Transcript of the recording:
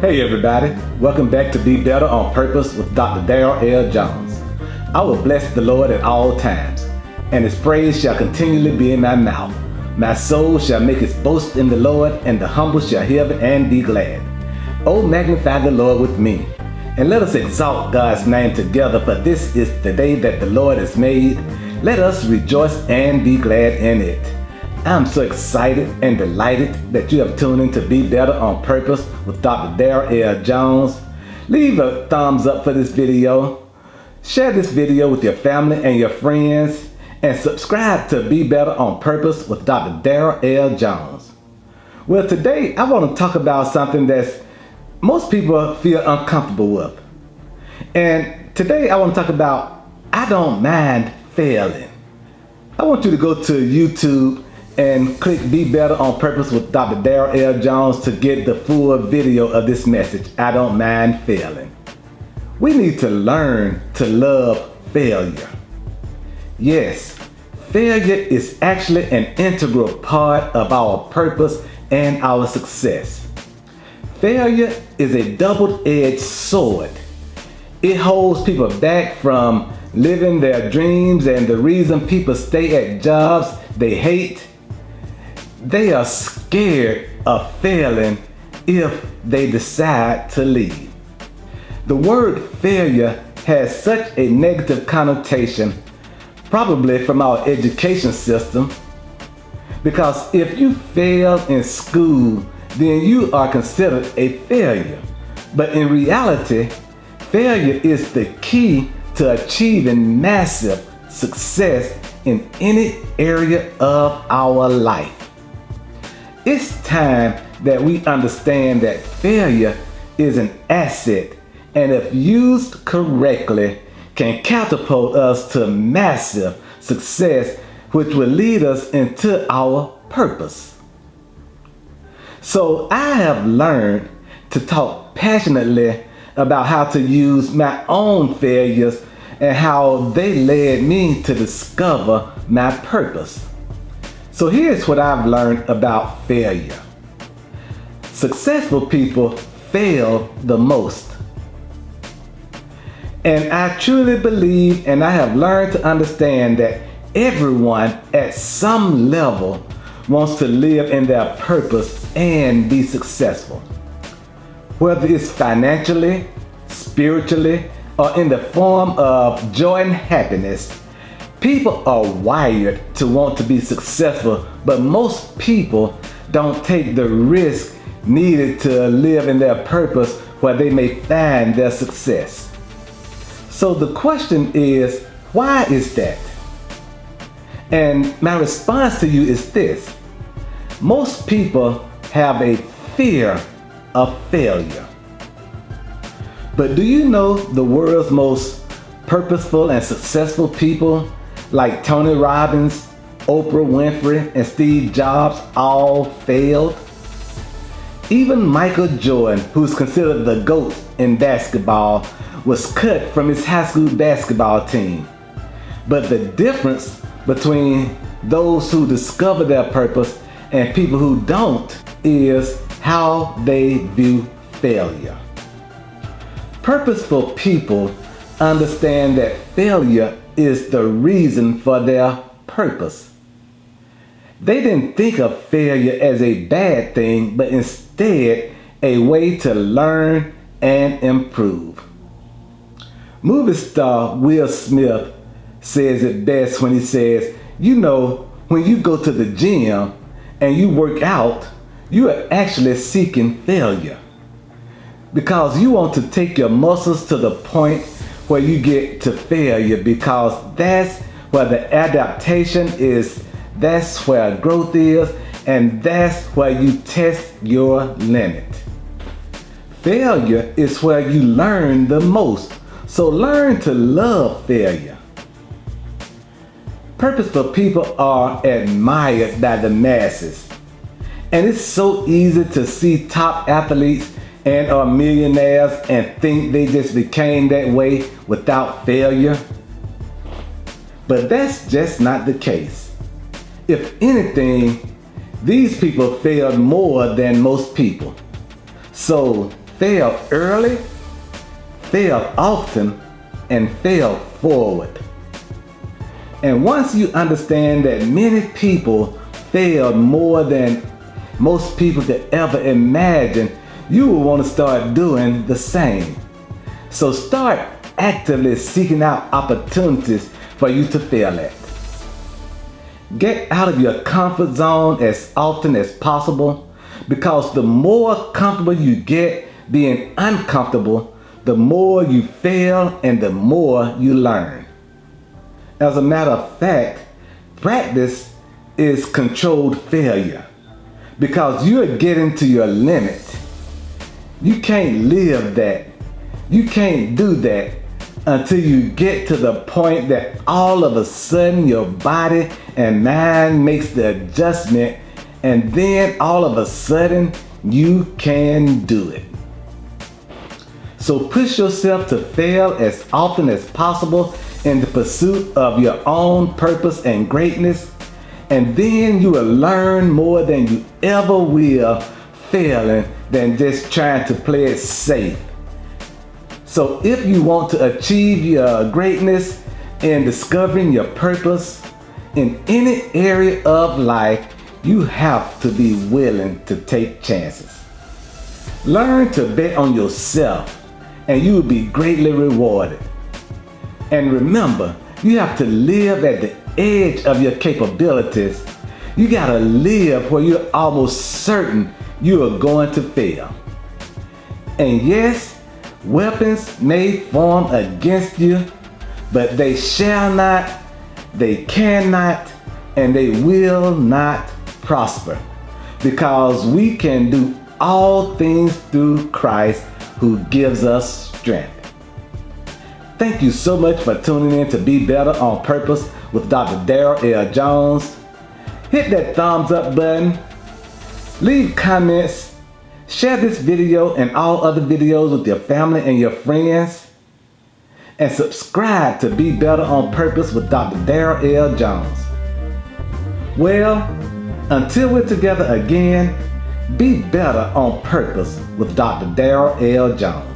Hey everybody, welcome back to Be Better on Purpose with Dr. Darryl L. Jones. I will bless the Lord at all times, and His praise shall continually be in my mouth. My soul shall make its boast in the Lord, and the humble shall hear it and be glad. Oh, magnify the Lord with me, and let us exalt God's name together, for this is the day that the Lord has made. Let us rejoice and be glad in it. I'm so excited and delighted that you have tuned in to Be Better on Purpose with Dr. Darryl L. Jones. Leave a thumbs up for this video. Share this video with your family and your friends. And subscribe to Be Better on Purpose with Dr. Darryl L. Jones. Well, today I want to talk about something that most people feel uncomfortable with. And today I want to talk about I don't mind failing. I want you to go to YouTube and click Be Better on Purpose with Dr. Darryl L. Jones to get the full video of this message, I don't mind failing. We need to learn to love failure. Yes, failure is actually an integral part of our purpose and our success. Failure is a double-edged sword. It holds people back from living their dreams, and the reason people stay at jobs they hate, they are scared of failing if they decide to leave. The word failure has such a negative connotation, probably from our education system, because if you fail in school, then you are considered a failure. But in reality, failure is the key to achieving massive success in any area of our life. It's time that we understand that failure is an asset, and if used correctly, can catapult us to massive success, which will lead us into our purpose. So I have learned to talk passionately about how to use my own failures and how they led me to discover my purpose. So here's what I've learned about failure. Successful people fail the most. And I truly believe, and I have learned to understand, that everyone at some level wants to live in their purpose and be successful. Whether it's financially, spiritually, or in the form of joy and happiness, people are wired to want to be successful, but most people don't take the risk needed to live in their purpose where they may find their success. So the question is, why is that? And my response to you is this: most people have a fear of failure. But do you know the world's most purposeful and successful people, like Tony Robbins, Oprah Winfrey, and Steve Jobs, all failed? Even Michael Jordan, who's considered the GOAT in basketball, was cut from his high school basketball team. But the difference between those who discover their purpose and people who don't is how they view failure. Purposeful people understand that failure is the reason for their purpose. They didn't think of failure as a bad thing, but instead a way to learn and improve. Movie star Will Smith says it best when he says, you know, when you go to the gym and you work out, you are actually seeking failure, because you want to take your muscles to the point where you get to failure, because that's where the adaptation is, that's where growth is, and that's where you test your limit. Failure is where you learn the most, so learn to love failure. Purposeful people are admired by the masses, and it's so easy to see top athletes and are millionaires and think they just became that way without failure. But that's just not the case. If anything, these people failed more than most people. So fail early, fail often, and fail forward. And once you understand that many people failed more than most people could ever imagine, you will want to start doing the same. So start actively seeking out opportunities for you to fail at. Get out of your comfort zone as often as possible, because the more comfortable you get being uncomfortable, the more you fail and the more you learn. As a matter of fact, practice is controlled failure, because you're getting to your limit. You can't live that. You can't do that until you get to the point that all of a sudden your body and mind makes the adjustment, and then all of a sudden you can do it. So push yourself to fail as often as possible in the pursuit of your own purpose and greatness, and then you will learn more than you ever will failing than just trying to play it safe. So if you want to achieve your greatness in discovering your purpose in any area of life, you have to be willing to take chances. Learn to bet on yourself, and you will be greatly rewarded. And remember, you have to live at the edge of your capabilities. You gotta live where you're almost certain you are going to fail. And yes, weapons may form against you, but they shall not, they cannot, and they will not prosper, because we can do all things through Christ who gives us strength. Thank you so much for tuning in to Be Better on Purpose with Dr. Darryl L. Jones. Hit that thumbs up button, leave comments, share this video and all other videos with your family and your friends, and subscribe to Be Better on Purpose with Dr. Darryl L. Jones. Well, until we're together again, be better on purpose with Dr. Darryl L. Jones.